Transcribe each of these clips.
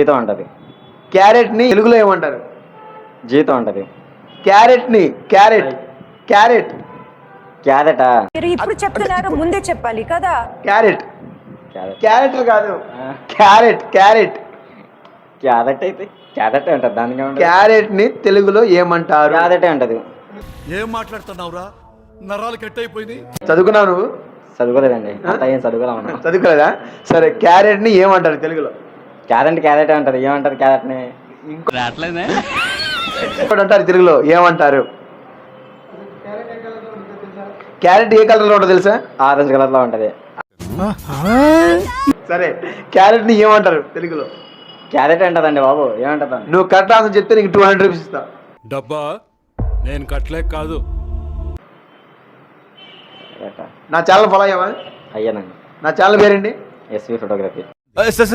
జీతం అంటది. క్యారెట్ ని తెలుగులో ఏమంటారు? జీతం అంటది. క్యారెట్ ని క్యారెట్ క్యారెట్ క్యారెటా? మీరు ఇప్పుడు చెప్తున్నారు, ముందే చెప్పాలి కదా. క్యారెట్ క్యారెట్ క్యారెట్ కాదు, క్యారెట్ క్యారెట్ క్యారెట్ అయితే క్యారెట్ అంటది. దానికి ఏమంటది? క్యారెట్ ని తెలుగులో ఏమంటారు? క్యారెటే అంటది. ఏం మాట్లాడుతున్నావురా? నరాలు కట్ అయిపోయింది. చదువుకున్నావు నువ్వు? చదువుకోలేదండి, అంత ఏం చదువుకోలేమన్నా. చదువుకోలేదా? సరే, క్యారెట్ ని ఏమంటారు తెలుగులో? క్యారెట్ అంటది. ఏమంటది క్యారెట్ ని? ఇంకోటి అంటారు తెలుగులో, ఏమంటారు? క్యారెట్ ఏ కలర్ లో ఉంటుందో తెలుసా? ఆరెంజ్ కలర్ లో ఉంటది. సరే, క్యారెట్ ని ఏమంటారు తెలుగులో? క్యారెట్ అంటదండి బాబు. ఏమంటది? నువ్వు కరెక్ట్ ఆన్సర్ చెప్తే నీకు 200 రూపీస్ ఇస్తా. డబ్బా నేను కట్టలేక కాదు. నా ఛానల్ ఫాలో అయ్యావా? అయ్యానండి. నా ఛానల్ పేరేంటి? S V photography.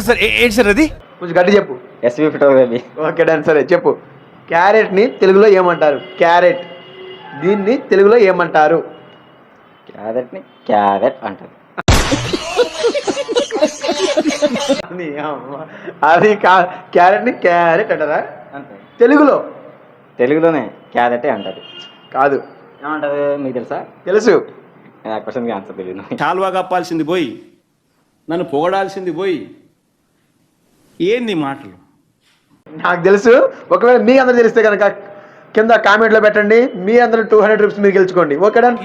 సార్ ఏంటి సార్ అది? కొంచెం గట్టి చెప్పు. S V photography. Okay done. సరే చెప్పు, క్యారెట్ ని తెలుగులో ఏమంటారు? క్యారెట్ దీన్ని తెలుగులో ఏమంటారు? క్యారెట్ ని క్యారెట్ అంటది. అది క్యారెట్ ని క్యారెట్ అంటారా? అంతే. తెలుగులో? తెలుగులోనే క్యారెటే అంటది. కాదు. ఏమంటది మీకు తెలుసా? తెలుసు. ఆ క్వశ్చన్కి ఆన్సర్ తెలియదు. చాలువా కప్పాల్సింది పోయి నన్ను పొగడాల్సింది పోయి ఏంది మాటలు? నాకు తెలుసు. ఒకవేళ మీ అందరూ తెలిస్తే కనుక కింద కామెంట్లో పెట్టండి. మీ అందరూ 200 రూపీస్ మీరు గెలుచుకోండి. Okay done.